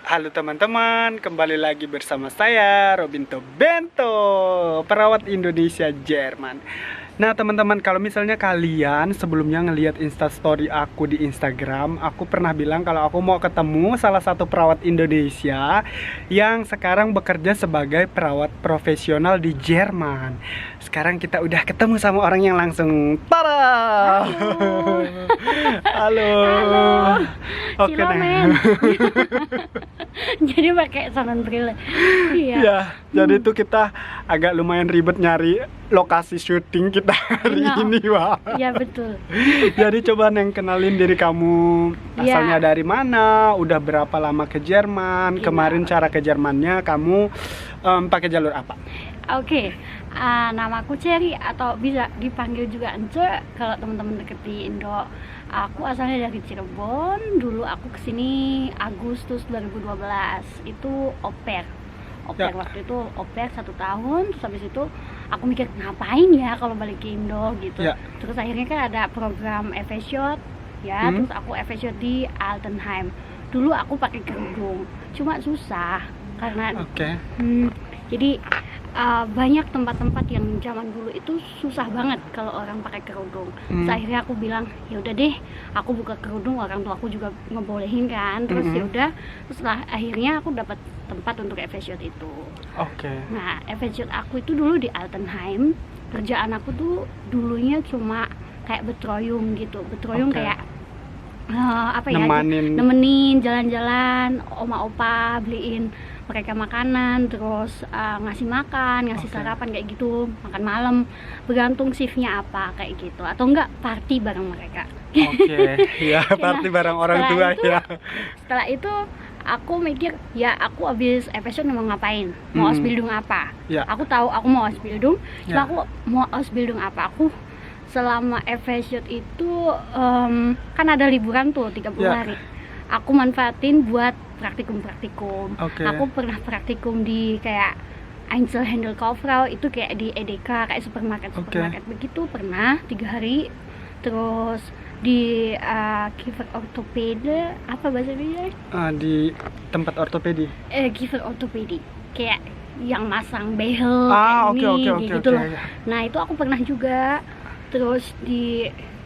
Halo teman-teman, kembali lagi bersama saya Robinto Bento, perawat Indonesia Jerman. Nah teman-teman, kalau misalnya kalian sebelumnya ngelihat instastory aku di Instagram, aku pernah bilang kalau aku mau ketemu salah satu perawat Indonesia yang sekarang bekerja sebagai perawat profesional di Jerman. Sekarang kita udah ketemu sama orang yang langsung. Tada! Halo. Halo. Oke Silomen. Jadi pakai sound drill. Iya. Ya, jadi itu kita agak lumayan ribet nyari lokasi syuting kita hari Iya. ini, Wak. Iya betul. Jadi coba Neng kenalin diri kamu, asalnya Iya. dari mana, udah berapa lama ke Jerman, Iya. kemarin cara ke Jermannya kamu pakai jalur apa? Oke. Namaku Cherry atau bisa dipanggil juga Ence kalau teman-teman deket di Indo. Aku asalnya dari Cirebon. Dulu aku kesini Agustus 2012. Itu au pair. Ya. Waktu itu au pair 1 tahun. Terus habis itu aku mikir ngapain ya kalau balik ke Indo gitu. Ya. Terus akhirnya kan ada program Efesiot ya. Terus aku Efesiot di Altenheim. Dulu aku pakai kerudung. Cuma susah karena Oke. jadi banyak tempat-tempat yang zaman dulu itu susah banget kalau orang pakai kerudung. Terus akhirnya aku bilang ya udah deh, aku buka kerudung, orang tua aku juga ngebolehin kan. Terus ya udah, terus akhirnya aku dapat tempat untuk Efesiot itu. Oke. Nah, Efesiot aku itu dulu di Altenheim. Kerjaan aku tuh dulunya cuma kayak betroyum gitu. Betroyum Oke. kayak apa ya? Nemenin. Jalan-jalan, oma opa beliin mereka makanan, terus ngasih makan, ngasih Oke. sarapan kayak gitu, makan malam, bergantung shiftnya apa kayak gitu, atau enggak party bareng mereka. Oke. Ya, party bareng orang tua ya. Setelah itu aku mikir ya aku abis Efesiot mau ngapain, mau Ausbildung apa? Ya. Aku tahu aku mau Ausbildung, Ya. cuma aku mau Ausbildung apa? Aku selama Efesiot itu kan ada liburan tuh 30 Ya. hari. Aku manfaatin buat praktikum. Oke. Aku pernah praktikum di kayak Einzelhandelkauffrau, itu kayak di Edeka, kayak supermarket begitu, pernah 3 hari. Terus di Kiefer Orthopede, apa bahasa dia? Di tempat ortopedi. Kiefer Orthopedi, kayak yang masang behel Ah, kayak oke, ini, oke, gitu oke. loh. Nah itu aku pernah juga. Terus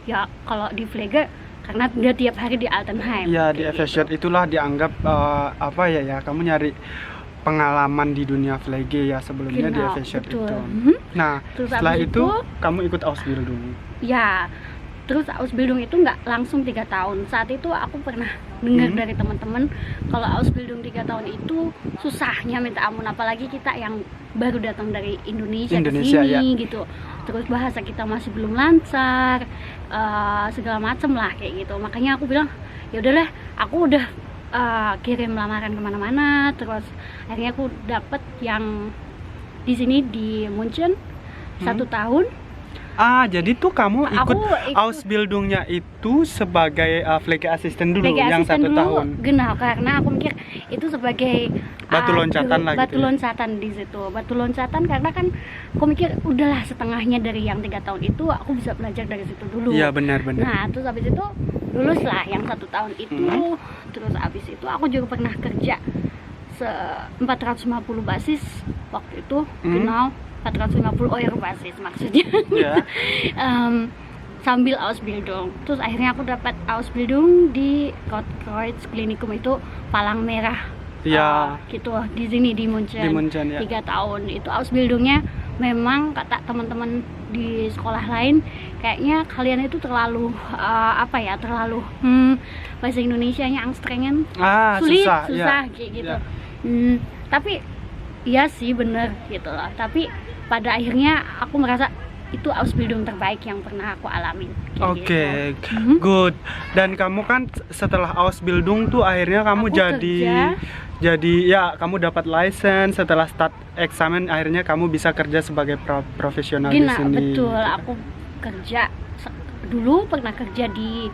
ya kalau di Pflege karena dia tiap hari di Altenheim. Iya, di kayak Efesiot gitu. itulah dianggap apa ya, kamu nyari pengalaman di dunia Pflege ya sebelumnya di Genau, Efesiot betul. itu. Mhm. Nah, Terus setelah habis itu itu, kamu ikut Ausbildung. Ya, terus Ausbildung itu nggak langsung 3 tahun. Saat itu aku pernah dengar dari teman-teman kalau Ausbildung 3 tahun itu susahnya minta ampun, apalagi kita yang baru datang dari Indonesia ke sini gitu. Terus bahasa kita masih belum lancar, segala macem lah kayak gitu. Makanya aku bilang ya udahlah, aku udah kirim lamaran kemana-mana. Terus akhirnya aku dapet yang di sini di Munchen 1 tahun. Jadi tuh kamu ikut ikut Ausbildungnya itu sebagai Pflege Assistant dulu Pflege yang 1 Assistant dulu, tahun. Genau, karena aku mikir itu sebagai Batu loncatan lah batu gitu ya. loncatan di situ. Batu loncatan karena kan aku mikir udahlah setengahnya dari yang 3 tahun itu aku bisa belajar dari situ dulu. Iya, benar-benar. Nah, terus habis itu lulus lah yang 1 tahun itu. Terus habis itu aku juga pernah kerja 450 basis waktu itu, genau, 450 euro basis maksudnya. Iya. Sambil Ausbildung. Terus akhirnya aku dapat Ausbildung di Rotkreuz Klinikum, itu Palang Merah. Iya. Gitu di sini di Munchen. Di Munchen, ya. 3 tahun. Itu Ausbildungnya memang kata teman-teman di sekolah lain kayaknya kalian itu terlalu terlalu bahasa Indonesianya angstrengen. Sulit, susah susah ya. kayak gitu. Ya. Tapi iya sih bener gitu loh. Tapi pada akhirnya aku merasa itu Ausbildung terbaik yang pernah aku alamin. Oke, gitu. good. Dan kamu kan setelah Ausbildung tuh akhirnya kamu Aku jadi ya kamu dapat license, setelah start eksamen akhirnya kamu bisa kerja sebagai profesional di sini. Betul, aku kerja dulu pernah kerja di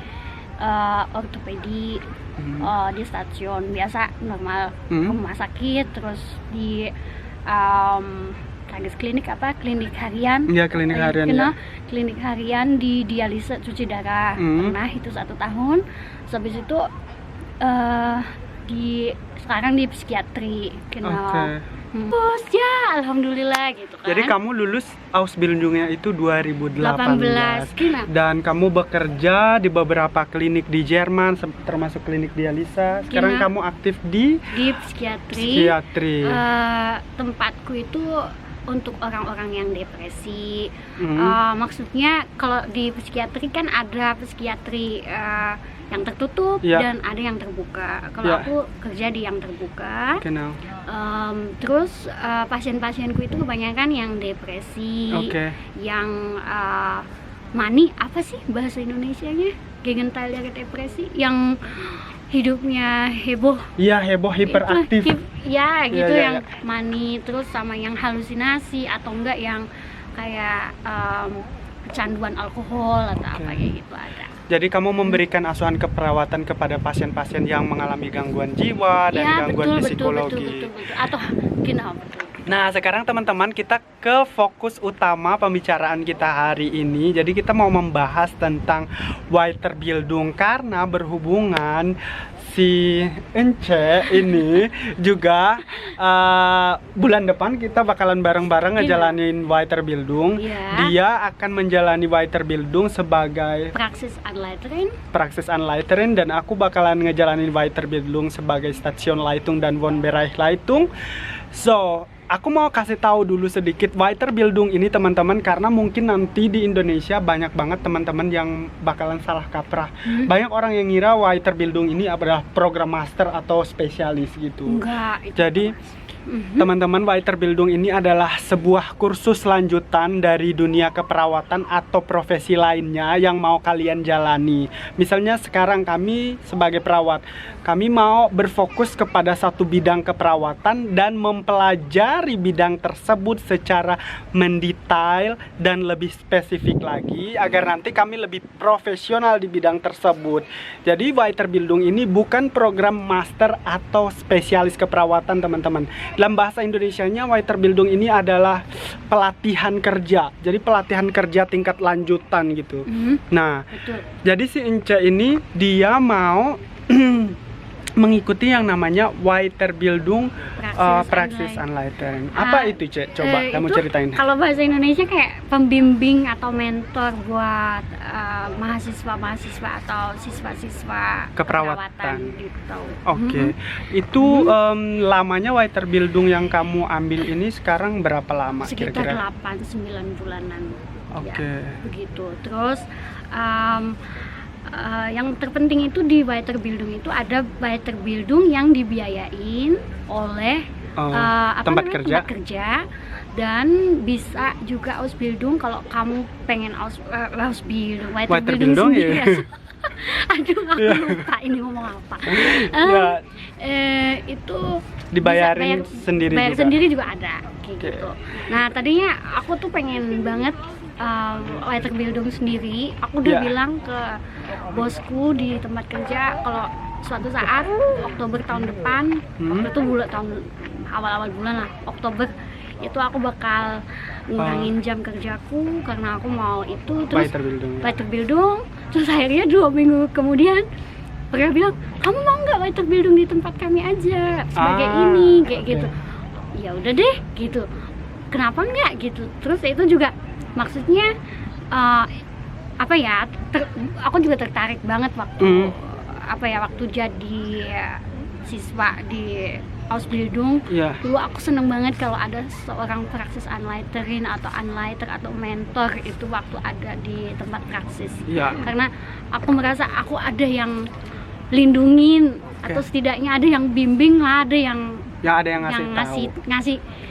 ortopedi, di stasiun biasa normal, rumah sakit, terus di klinik harian. Iya, klinik harian. Kena Ya. klinik harian di dialisa cuci darah. Pernah itu 1 tahun. Habis itu sekarang di psikiatri, Oke. Terus ya alhamdulillah gitu kan. Jadi kamu lulus Ausbildungnya itu 2018 Gimana? dan kamu bekerja di beberapa klinik di Jerman termasuk klinik dialisa. Sekarang Gimana? kamu aktif di psikiatri. Tempatku itu untuk orang-orang yang depresi. Hmm. Maksudnya kalau di psikiatri kan ada psikiatri yang tertutup Ya. dan ada yang terbuka. Kalau Ya. aku kerja di yang terbuka. Genau. Terus pasien-pasienku itu kebanyakan yang depresi, Oke. yang mani, apa sih bahasa Indonesianya? Gegenteil dari depresi, yang hidupnya heboh. Iya, heboh, hiperaktif. Ya gitu, Ya, yang ya. mani, terus sama yang halusinasi atau enggak yang kayak kecanduan alkohol atau apa kayak gitu ada. Jadi kamu memberikan asuhan keperawatan kepada pasien-pasien yang mengalami gangguan jiwa dan Ya, gangguan betul. psikologi. Atau genau, betul. Nah, sekarang teman-teman kita ke fokus utama pembicaraan kita hari ini. Jadi kita mau membahas tentang Weiterbildung karena berhubungan si Ence ini juga bulan depan kita bakalan bareng-bareng ngejalanin Weiterbildung. Iya. Dia akan menjalani Weiterbildung sebagai Praxis Anleiterin dan aku bakalan ngejalanin Weiterbildung sebagai Station Leitung dan Wohnbereich Leitung. So, aku mau kasih tahu dulu sedikit Weiterbildung ini teman-teman, karena mungkin nanti di Indonesia banyak banget teman-teman yang bakalan salah kaprah. Banyak orang yang ngira Weiterbildung ini adalah program master atau spesialis gitu. Enggak, itu Jadi teman-teman, Weiterbildung ini adalah sebuah kursus lanjutan dari dunia keperawatan atau profesi lainnya yang mau kalian jalani. Misalnya sekarang kami sebagai perawat, kami mau berfokus kepada satu bidang keperawatan dan mempelajari bidang tersebut secara mendetail dan lebih spesifik lagi agar nanti kami lebih profesional di bidang tersebut. Jadi Weiterbildung ini bukan program master atau spesialis keperawatan teman-teman. Dalam bahasa Indonesianya Weiterbildung ini adalah pelatihan kerja. Jadi pelatihan kerja tingkat lanjutan gitu. Nah, betul. jadi si Ence ini dia mau mengikuti yang namanya Weiterbildung Praxis Anleiterin. Apa itu, Cek? Coba kamu Itu ceritain. Kalau bahasa Indonesia kayak pembimbing atau mentor buat mahasiswa-mahasiswa atau siswa-siswa Keperawatan. gitu. Oke. Itu lamanya Weiterbildung yang kamu ambil ini sekarang berapa lama Sekitar kira-kira? 8-9 bulanan. Oke. Ya, begitu. Terus yang terpenting itu di Weiterbildung itu ada Weiterbildung yang dibiayain oleh tempat kerja. tempat kerja, dan bisa juga Ausbildung kalau kamu pengen Ausbildung Weiterbildung ya. Aduh, aku lupa ini ngomong apa. Ya, Itu dibayarin bisa sendiri bayar juga. sendiri juga ada kayak Oke. gitu. Nah, tadinya aku tuh pengen banget Weiterbildung sendiri. Aku udah Ya. bilang ke bosku di tempat kerja kalau suatu saat Oktober tahun depan, itu awal-awal bulan lah, Oktober itu aku bakal ngurangin jam kerjaku karena aku mau itu. Terus Weiterbildung, terus akhirnya 2 minggu kemudian mereka bilang, kamu mau nggak Weiterbildung di tempat kami aja sebagai ini kayak gitu. Ya udah deh gitu, kenapa nggak gitu. Terus itu juga maksudnya apa ya, aku juga tertarik banget waktu waktu jadi siswa di Ausbildung. Dulu aku seneng banget kalau ada seorang Praxis Anleiterin atau Anleiter atau mentor itu waktu ada di tempat praksis. Karena aku merasa aku ada yang lindungin, atau setidaknya ada yang bimbing lah, ada yang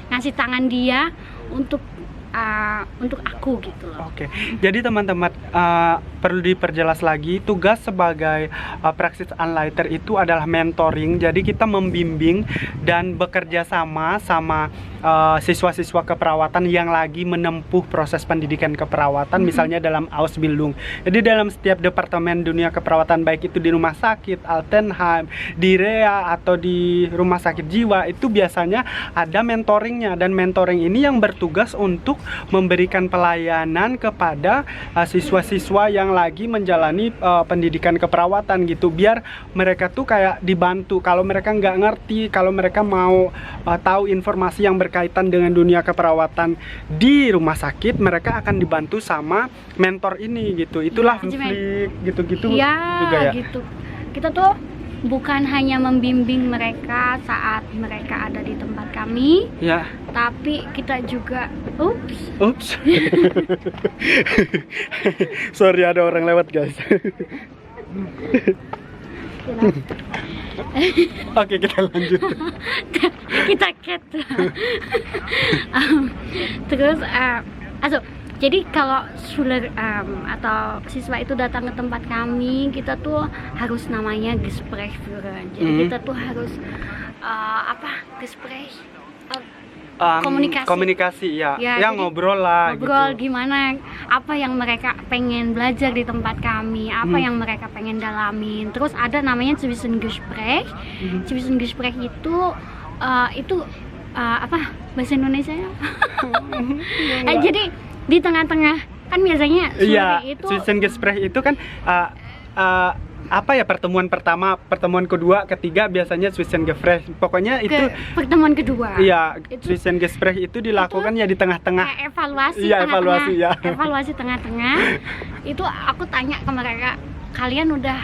ngasih tangan dia untuk aku gitu loh. Oke. Jadi teman-teman, perlu diperjelas lagi, tugas sebagai Praxis Anleiter itu adalah mentoring. Jadi kita membimbing dan bekerja sama siswa-siswa keperawatan yang lagi menempuh proses pendidikan keperawatan, misalnya dalam Ausbildung. Jadi dalam setiap departemen dunia keperawatan, baik itu di rumah sakit, Altenheim, di REA atau di rumah sakit jiwa, itu biasanya ada mentoringnya, dan mentoring ini yang bertugas untuk memberikan pelayanan kepada siswa-siswa yang ulang lagi menjalani pendidikan keperawatan gitu, biar mereka tuh kayak dibantu kalau mereka nggak ngerti, kalau mereka mau tahu informasi yang berkaitan dengan dunia keperawatan di rumah sakit, mereka akan dibantu sama mentor ini gitu. Itulah Ya, konflik gitu-gitu ya juga ya. gitu. Kita tuh bukan hanya membimbing mereka saat mereka ada di tempat kami, Ya. tapi kita juga Ups. Sorry, ada orang lewat, guys. Oke, kita lanjut. kita cat. Terus jadi kalau Schüler atau siswa itu datang ke tempat kami, kita tuh harus namanya Gesprächsführer. Jadi kita tuh harus Gespräch, komunikasi ya, Ya, jadi ngobrol lah ngobrol gitu. gimana, apa yang mereka pengen belajar di tempat kami, apa yang mereka pengen dalamin. Terus ada namanya Zwischengespräch. Zwischengespräch itu bahasa Indonesia ya? Jadi di tengah-tengah kan biasanya Iya, sore itu Zwischengespräch itu kan pertemuan pertama, pertemuan kedua, ketiga biasanya Zwischengespräch. Pokoknya itu pertemuan kedua. iya, Itu- Zwischengespräch itu dilakukan ya di tengah-tengah. Kayak evaluasi Iya, tengah-tengah. evaluasi, ya. Evaluasi tengah-tengah. Itu aku tanya ke mereka, kalian udah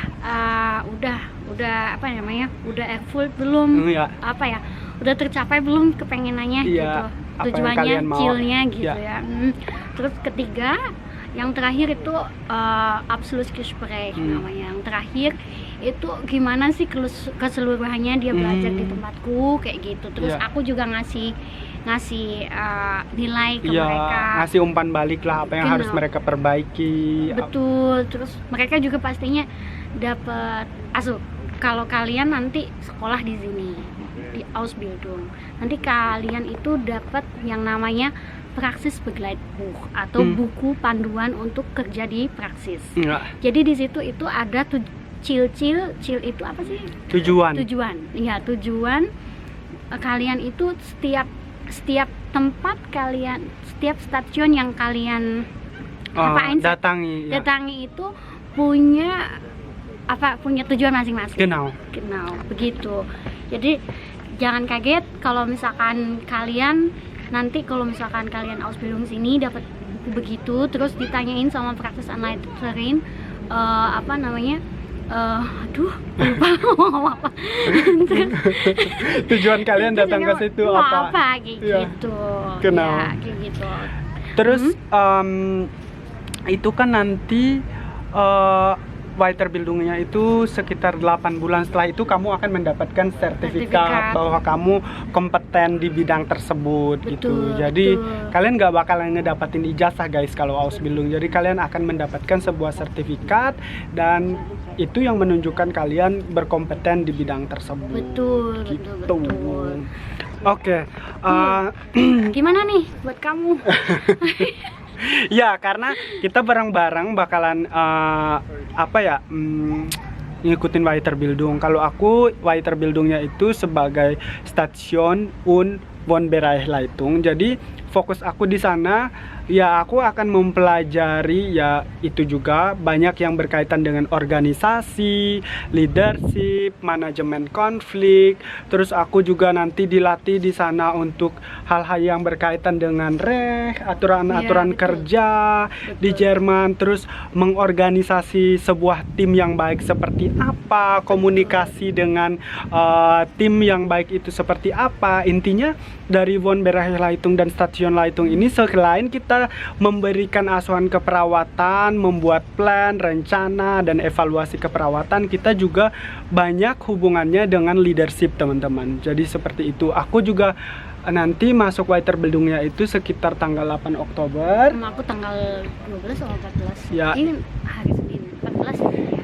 udah full belum? Iya. Udah tercapai belum kepengenannya Iya, gitu, apa yang tujuannya, kalian mau. cillnya gitu Iya. ya. Terus ketiga, yang terakhir itu Abschlussgespräch namanya. Yang terakhir itu gimana sih keseluruhannya dia belajar di tempatku kayak gitu. Terus Iya. aku juga ngasih nilai ke Iya, mereka. ngasih umpan balik lah apa yang harus Genau. mereka perbaiki. Betul. Terus mereka juga pastinya dapat kalau kalian nanti sekolah di sini di Ausbildung, nanti kalian itu dapat yang namanya Praxisbegleitbuch atau buku panduan untuk kerja di praksis. Enggak, Jadi di situ itu ada cil itu apa sih? tujuan. Iya, tujuan kalian itu setiap tempat kalian, setiap stasiun yang kalian apain sih? Datangi. Ya. datangi itu punya tujuan masing-masing. Genau. Begitu. Jadi jangan kaget kalau misalkan kalian Ausbildung sini dapat buku begitu, terus ditanyain sama Praxisanleiterin lupa ngomong apa. Tujuan kalian datang ke situ mau apa? kayak Iya. gitu. Genau. Ya, kayak gitu. Terus itu kan nanti Weiterbildungnya itu sekitar 8 bulan. Setelah itu kamu akan mendapatkan sertifikat bahwa kamu kompeten di bidang tersebut. Gitu. Jadi kalian nggak bakalan ngedapatin ijazah, guys, kalau Ausbildung. Jadi kalian akan mendapatkan sebuah sertifikat dan itu yang menunjukkan kalian berkompeten di bidang tersebut. Betul. Oke. Gimana nih buat kamu? Ya, karena kita bareng-bareng bakalan ngikutin Weiterbildung. Kalau aku Weiterbildungnya itu sebagai Station und Wohnbereichleitung. Jadi fokus aku di sana ya aku akan mempelajari ya itu juga banyak yang berkaitan dengan organisasi, leadership, manajemen konflik. Terus aku juga nanti dilatih di sana untuk hal-hal yang berkaitan dengan aturan-aturan kerja di Jerman. Terus mengorganisasi sebuah tim yang baik seperti apa, komunikasi dengan tim yang baik itu seperti apa. Intinya dari Wohnbereichleitung dan Stationleitung ini selain kita memberikan asuhan keperawatan, membuat plan, rencana, dan evaluasi keperawatan, kita juga banyak hubungannya dengan leadership, teman-teman. Jadi seperti itu. Aku juga nanti masuk Weiterbildungnya itu sekitar tanggal 8 Oktober. Sama aku tanggal 12 atau 14. Ya. Ini hari Senin, 14 ya.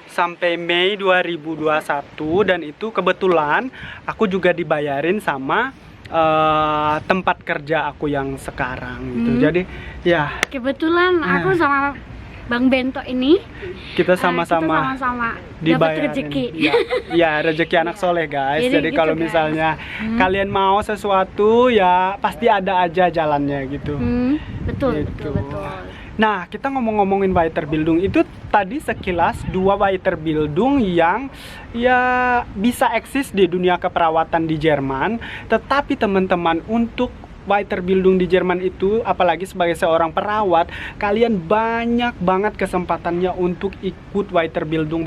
Sampai Mei 2021, dan itu kebetulan aku juga dibayarin sama tempat kerja aku yang sekarang gitu. Jadi ya kebetulan aku sama Bang Bento ini kita sama-sama dapat dibayarin. rezeki. Ya, rezeki anak soleh, guys. Jadi Jadi gitu, kalau guys. misalnya kalian mau sesuatu ya pasti ada aja jalannya gitu. Betul, Gitu. betul. Nah, kita ngomongin Weiterbildung itu tadi sekilas 2 Weiterbildung yang ya bisa eksis di dunia keperawatan di Jerman. Tetapi teman-teman, untuk Weiterbildung di Jerman itu, apalagi sebagai seorang perawat, kalian banyak banget kesempatannya untuk ikut Weiterbildung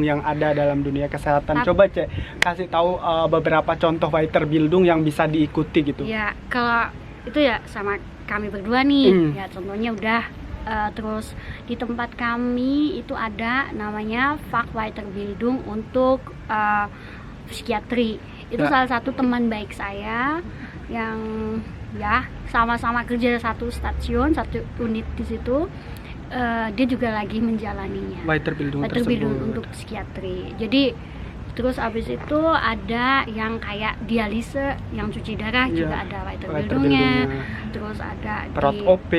yang ada dalam dunia kesehatan. Coba Cek, kasih tahu beberapa contoh Weiterbildung yang bisa diikuti gitu. Ya, kalau itu ya sama kami berdua nih. Ya, contohnya udah terus di tempat kami itu ada namanya Fachweiterbildung untuk psikiatri. Itu salah satu teman baik saya yang ya sama-sama kerja satu stasiun, satu unit di situ. Dia juga lagi menjalaninya. Weiterbildung untuk psikiatri. Jadi terus abis itu ada yang kayak dialise, yang cuci darah juga ada Weiterbildungnya. Terus ada perawat di OP,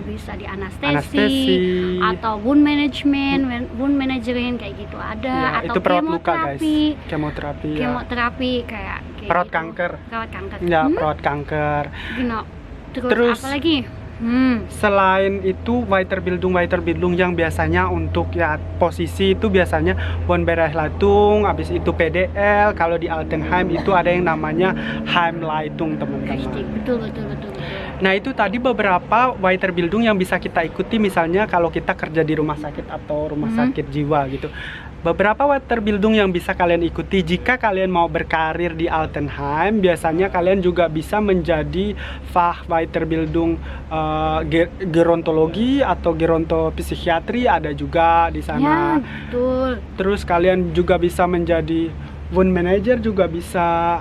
bisa di anestesi atau wound management kayak gitu ada, atau itu perawat luka guys, kemoterapi kayak perawat gitu. kanker Ya, perawat kanker terus apa lagi? Selain itu Weiterbildung yang biasanya untuk ya posisi itu biasanya Wohnberechtigung, habis itu PDL. Kalau di Altenheim itu ada yang namanya Heimleitung, teman-teman. Betul. Nah, itu tadi beberapa Weiterbildung yang bisa kita ikuti, misalnya kalau kita kerja di rumah sakit atau rumah sakit jiwa gitu. Beberapa Weiterbildung yang bisa kalian ikuti jika kalian mau berkarir di Altenheim. Biasanya kalian juga bisa menjadi Fachweiterbildung gerontologi atau gerontopsikiatri, ada juga di sana. Ya, betul. Terus kalian juga bisa menjadi wound manager, juga bisa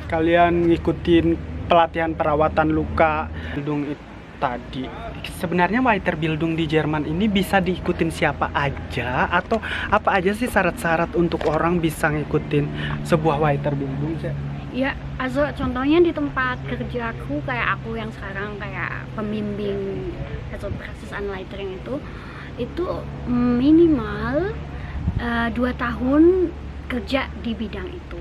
kalian ngikutin pelatihan perawatan luka. Bildung itu tadi sebenarnya Weiterbildung di Jerman ini bisa diikutin siapa aja, atau apa aja sih syarat-syarat untuk orang bisa ngikutin sebuah Weiterbildung? Ya, also contohnya di tempat kerjaku, kayak aku yang sekarang kayak pembimbing atau Praxisanleiterin itu minimal 2 tahun kerja di bidang itu.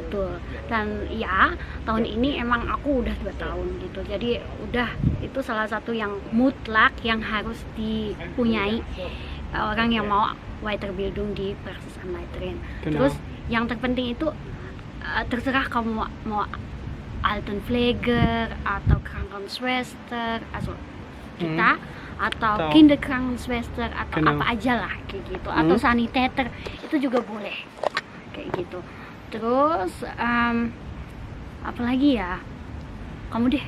Betul. Dan ya, tahun ini emang aku udah 2 tahun gitu. Jadi udah, itu salah satu yang mutlak yang harus dipunyai orang yang mau Weiterbildung di Praxisanleiterin. Terus yang terpenting itu terserah kamu mau Altenpfleger atau Krankenschwester, kita atau Kinderkrankenschwester atau apa aja lah kayak gitu, atau saniteter itu juga boleh kayak gitu. Terus apa lagi ya, kamu deh.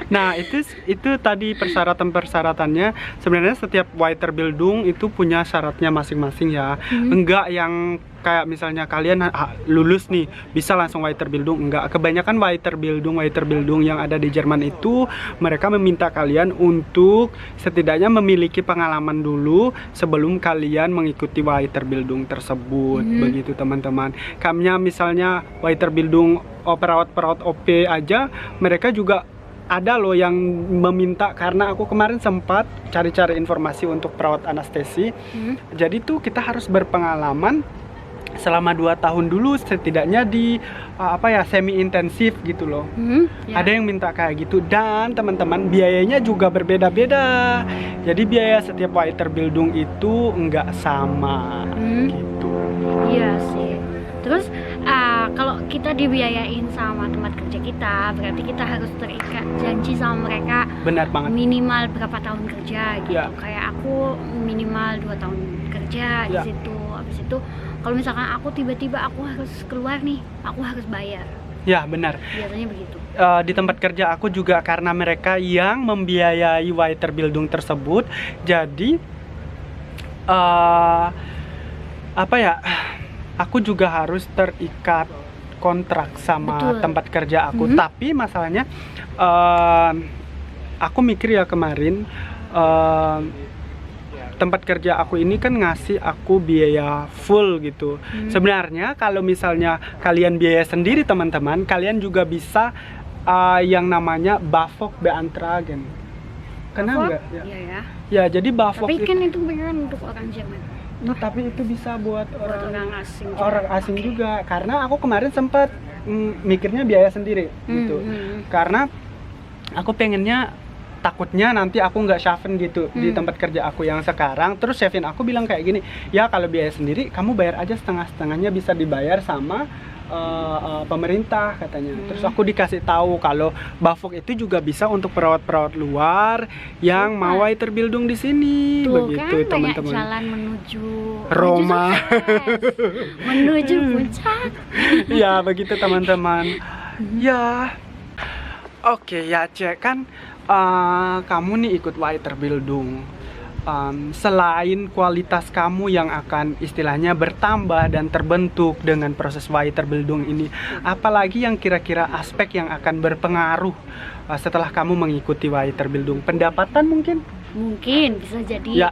Nah, itu tadi persyaratannya. Sebenarnya setiap Weiterbildung itu punya syaratnya masing-masing ya. Enggak yang kayak misalnya kalian lulus nih bisa langsung Weiterbildung, enggak. Kebanyakan Weiterbildung yang ada di Jerman itu mereka meminta kalian untuk setidaknya memiliki pengalaman dulu sebelum kalian mengikuti Weiterbildung tersebut. Begitu teman-teman. Kamnya misalnya Weiterbildung perawat OP aja, mereka juga ada loh yang meminta, karena aku kemarin sempat cari-cari informasi untuk perawat anestesi. Jadi tuh kita harus berpengalaman selama 2 tahun dulu setidaknya di semi intensif gitu loh. Ada yang minta kayak gitu, dan teman-teman biayanya juga berbeda-beda. Jadi biaya setiap Weiterbildung itu enggak sama gitu. Iya sih. Terus kalau kita dibiayain sama tempat kerja kita, berarti kita harus terikat janji sama mereka. Benar banget. Minimal berapa tahun kerja gitu. Kayak aku minimal 2 tahun kerja di situ. Habis itu kalau misalkan aku tiba-tiba aku harus keluar nih, aku harus bayar. Ya, benar. Biasanya begitu. Di tempat kerja aku juga, karena mereka yang membiayai Weiterbildung tersebut, jadi aku juga harus terikat kontrak sama tempat kerja aku. Tapi masalahnya aku mikir ya kemarin, tempat kerja aku ini kan ngasih aku biaya full gitu. Sebenarnya kalau misalnya kalian biaya sendiri teman-teman, kalian juga bisa yang namanya BAföG beantragen. Kenapa enggak? Ya, jadi BAföG. Tapi kan itu beneran untuk orang Jerman. Tapi itu bisa buat orang asing juga. Orang asing juga, karena aku kemarin sempat mikirnya biaya sendiri gitu. Karena aku pengennya takutnya nanti aku nggak syafen gitu di tempat kerja aku yang sekarang. Terus chefin aku bilang kayak gini, ya kalau biaya sendiri kamu bayar aja setengah-setengahnya, bisa dibayar sama pemerintah katanya. Terus aku dikasih tahu kalau Bafok itu juga bisa untuk perawat-perawat luar yang mau waiter bildung di sini. Tuh Begitu kan banyak teman-teman. jalan menuju Roma. menuju puncak. Ya begitu teman-teman. Ya, oke ya Cek, kan kamu nih ikut waiter bildung. Selain kualitas kamu yang akan istilahnya bertambah dan terbentuk dengan proses waiter bildung ini, apalagi yang kira-kira aspek yang akan berpengaruh setelah kamu mengikuti waiter bildung? Pendapatan mungkin Bisa jadi. ya.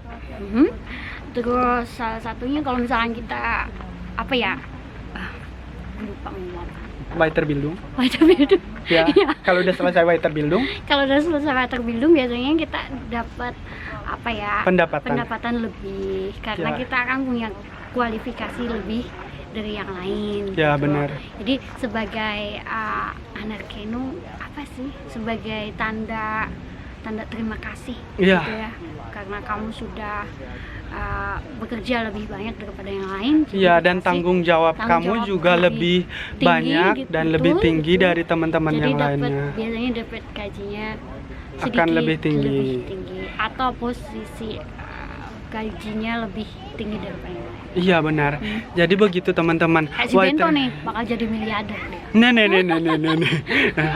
Terus salah satunya kalau misalnya kita apa ya, lupa ngomong Waiter bildung waiter bildung. ya. Iya. Kalau udah selesai waiter bildung, Kalau udah selesai waiter bildung biasanya kita dapat apa ya, pendapatan lebih karena Ya. kita kan punya kualifikasi lebih dari yang lain. Ya, gitu. benar. Jadi sebagai anak Kenu apa sih? Sebagai tanda terima kasih. Iya. Gitu ya. Karena kamu sudah bekerja lebih banyak daripada yang lain. Jadi ya, dan dikasih tanggung jawab kamu juga lebih banyak gitu, dan lebih betul, tinggi betul. dari teman-teman Jadi yang lainnya. biasanya dapat gajinya Akan sedikit lebih tinggi. atau posisi gajinya lebih tinggi daripada yang lain. Iya benar. Jadi begitu teman-teman. Kayak si Bento nih bakal jadi miliarder deh. Nih.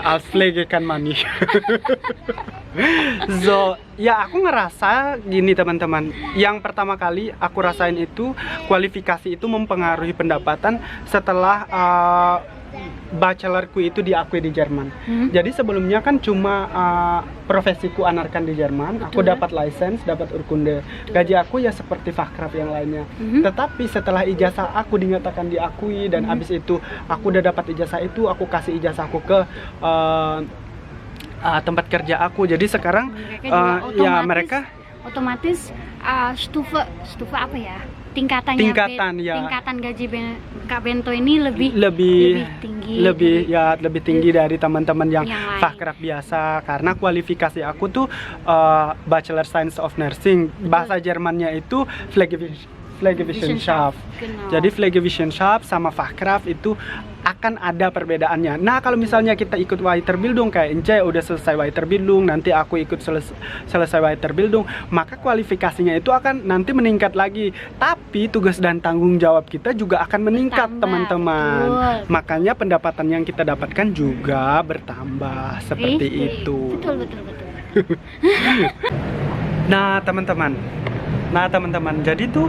Als Pflege kan money. So, ya aku ngerasa gini teman-teman. Yang pertama kali aku rasain itu kualifikasi itu mempengaruhi pendapatan setelah bachelorku itu diakui di Jerman. Jadi sebelumnya kan cuma profesiku anarkan di Jerman. Aku dapat license, dapat urkunde. Gaji aku ya seperti Fachkraft yang lainnya. Tetapi setelah ijazah aku dinyatakan diakui dan abis itu aku udah dapat ijazah itu, aku kasih ijazahku ke tempat kerja aku. Jadi sekarang ya mereka otomatis stufe apa ya? Tingkatan gaji Kak Bento ini lebih tinggi dari teman-teman yang lain. Fachkraft biasa, karena kualifikasi aku tuh Bachelor Science of Nursing. Bahasa Jermannya itu Pflegewissenschaft. Genau. Jadi Pflegewissenschaft sama Fachkraft itu akan ada perbedaannya. Nah, kalau misalnya kita ikut waiter bildung kayak Ence udah selesai waiter bildung, nanti aku ikut selesai waiter bildung, maka kualifikasinya itu akan nanti meningkat lagi. Tapi tugas dan tanggung jawab kita juga akan meningkat, teman-teman. Makanya pendapatan yang kita dapatkan juga bertambah seperti itu. Betul. Nah, teman-teman, jadi tuh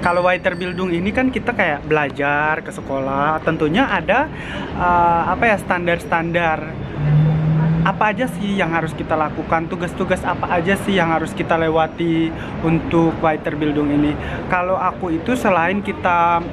kalau waiter bildung ini kan kita kayak belajar ke sekolah, tentunya ada standar-standar apa aja sih yang harus kita lakukan, tugas-tugas apa aja sih yang harus kita lewati untuk waiter bildung ini. Kalau aku itu selain kita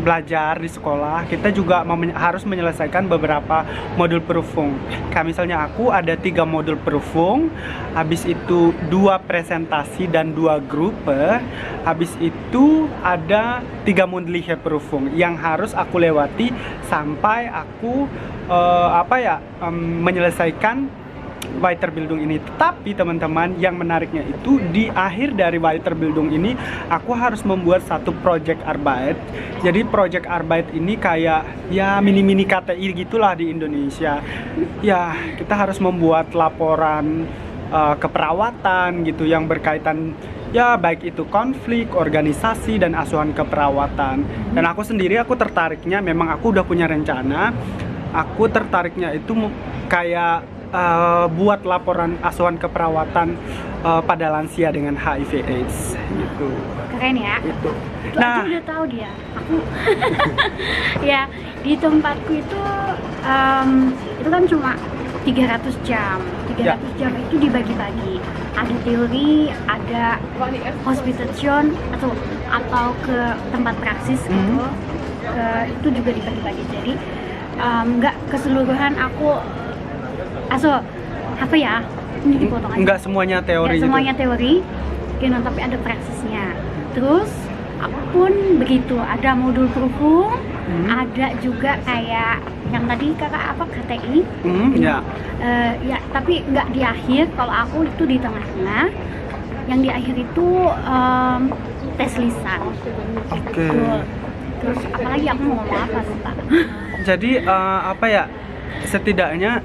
belajar di sekolah, kita juga harus menyelesaikan beberapa modul Prüfung. Kayak misalnya aku ada 3 modul Prüfung, habis itu 2 presentasi dan 2 gruppe, habis itu ada 3 mündliche Prüfung yang harus aku lewati sampai aku menyelesaikan waiter bildung ini. Tetapi teman-teman, yang menariknya itu di akhir dari waiter bildung ini aku harus membuat satu project arbeit. Jadi project arbeit ini kayak ya mini-mini KTI gitulah di Indonesia. Ya, kita harus membuat laporan keperawatan gitu yang berkaitan ya baik itu konflik, organisasi, dan asuhan keperawatan. Dan aku sendiri tertariknya, memang aku udah punya rencana. Aku tertariknya itu kayak buat laporan asuhan keperawatan pada lansia dengan HIV/AIDS gitu. Keren ya. Itu. Nah, aku udah tahu dia. Aku ya di tempatku itu kan cuma 300 jam. 300 jam itu dibagi-bagi. Ada teori, ada hospitation atau ke tempat praksis gitu. Itu juga dibagi-bagi. Jadi nggak keseluruhan aku ini dipotong aja. Nggak semuanya teori gitu. Semuanya teori, tapi ada praksisnya. Terus aku pun begitu, ada modul Prüfung, ada juga kayak yang tadi kakak apa KTI. Ya. Ya tapi nggak di akhir, kalau aku itu di tengah-tengah. Yang di akhir itu tes lisan. Oke. Terus apalagi aku mau ngomong apa lupa. Jadi apa ya, setidaknya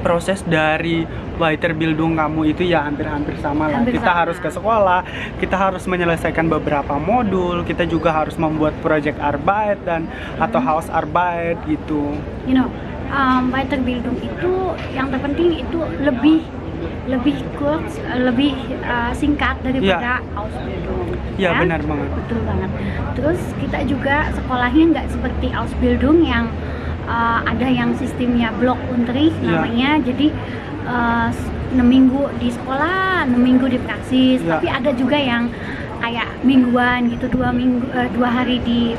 proses dari Weiterbildung kamu itu ya hampir-hampir sama lah. Hampir Kita sama. harus ke sekolah, kita harus menyelesaikan beberapa modul, kita juga harus membuat project Arbeit dan atau Hausarbeit gitu. You know, Weiterbildung itu yang terpenting itu lebih kurz, lebih singkat daripada Ausbildung. Iya, kan? benar banget. Betul banget. Terus kita juga sekolahnya nggak seperti Ausbildung yang ada yang sistemnya blok Unterricht Iya. namanya. Jadi 6 minggu di sekolah, 6 minggu di praksis. Iya. Tapi ada juga yang kayak mingguan gitu, 2 hari di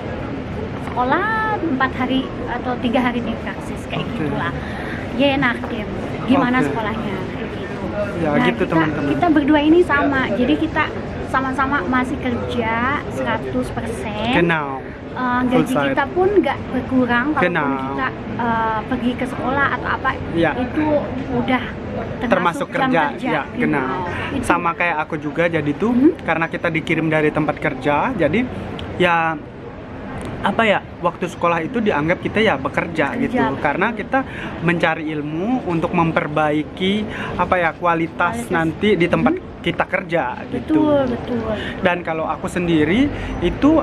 sekolah, 4 hari atau 3 hari di praksis kayak Oke. gitulah. Ya enak deh. Gimana Oke. sekolahnya kayak gitu. Ya, gitu, teman-teman. Kita berdua ini sama. Jadi kita sama-sama masih kerja 100%. Genau. Gaji Full time. kita pun nggak berkurang kalaupun Genau. kita pergi ke sekolah atau apa. Ya. Itu udah Termasuk jam kerja, ya, genau. Itu Sama kayak aku juga, jadi tuh karena kita dikirim dari tempat kerja, jadi ya apa ya, waktu sekolah itu dianggap kita ya bekerja gitu, Bekerja. karena kita mencari ilmu untuk memperbaiki apa ya kualitas nanti di tempat kita kerja gitu. betul. Dan kalau aku sendiri itu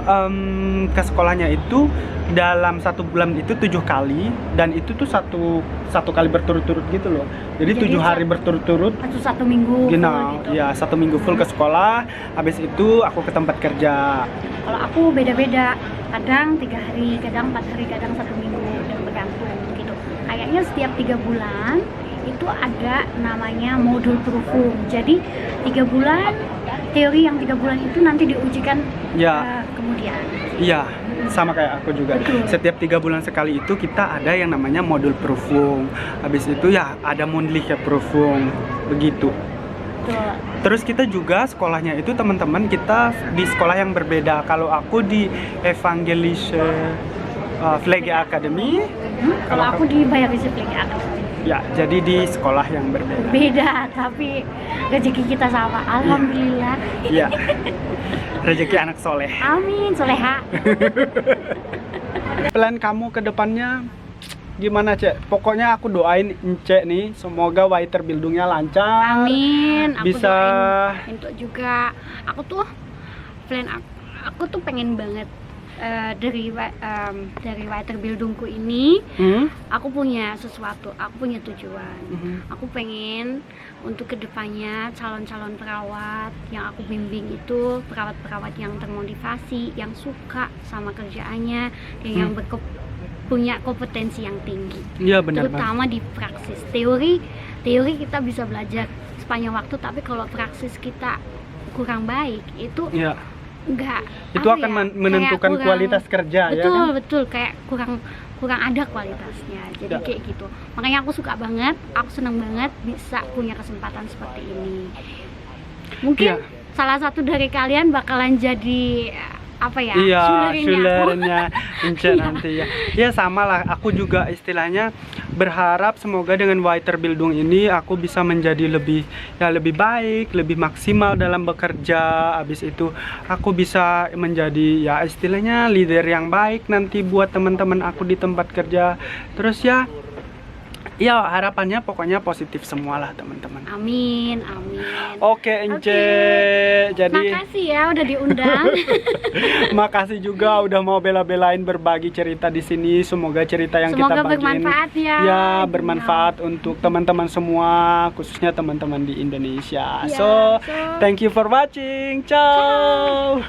ke sekolahnya itu dalam 1 bulan itu 7 kali, dan itu tuh satu kali berturut-turut gitu loh. Jadi 7 hari berturut-turut. Atau 1 minggu full Genau, gitu. ya 1 minggu full ke sekolah. Habis itu aku ke tempat kerja. Kalau aku beda-beda, kadang 3 hari, kadang 4 hari, kadang 1 minggu, dan bergantung gitu. Kayaknya setiap 3 bulan itu ada namanya modul Prüfung. Jadi 3 bulan teori, yang 3 bulan itu nanti diujikan Ya. kemudian. Iya, sama kayak aku juga. Betul. Setiap 3 bulan sekali itu kita ada yang namanya modul Prüfung. Habis itu ya ada Mundliche Prüfung, begitu. Betul. Terus kita juga sekolahnya itu teman-teman kita di sekolah yang berbeda. Kalau aku di Evangelische Pflegeakademie, Kalau aku di Bayerische Pflegeakademie. ya jadi di sekolah yang berbeda. Beda, tapi rezeki kita sama. Alhamdulillah. Iya. Rezeki anak soleh. Amin, soleha. Plan kamu ke depannya gimana, Cek? Pokoknya aku doain Cek nih, semoga Weiterbildungnya lancar. Amin. Aku Bisa doain untuk juga. Aku tuh plan aku tuh pengen banget dari Weiterbildungku ini. Aku punya sesuatu, aku punya tujuan. Aku pengen untuk kedepannya calon-calon perawat yang aku bimbing itu perawat-perawat yang termotivasi, yang suka sama kerjaannya, dan yang punya kompetensi yang tinggi. Iya, benar, Bang. Terutama di praksis. Teori kita bisa belajar sepanjang waktu, tapi kalau praksis kita kurang baik itu Iya. enggak, Itu apa akan ya, menentukan kayak kurang- kualitas kerja, ya betul kan? betul kayak kurang ada kualitasnya, jadi Ya. kayak gitu. Makanya aku suka banget, aku senang banget bisa punya kesempatan seperti ini. Mungkin Ya. salah satu dari kalian bakalan jadi apa ya, Iya, Schülerin-nya aku. Schülernya Ence nanti ya. Ya sama lah, aku juga istilahnya berharap semoga dengan Weiterbildung ini aku bisa menjadi lebih baik, lebih maksimal dalam bekerja. Habis itu aku bisa menjadi ya istilahnya leader yang baik nanti buat teman-teman aku di tempat kerja. Terus ya harapannya pokoknya positif semualah teman-teman. Amin. Oke, Ence. Oke. Jadi Makasih ya udah diundang. makasih juga udah mau bela-belain berbagi cerita di sini. Semoga cerita yang Semoga kita bagiin bermanfaat ya. ya bermanfaat untuk teman-teman semua, khususnya teman-teman di Indonesia. Ya, So, thank you for watching. Ciao.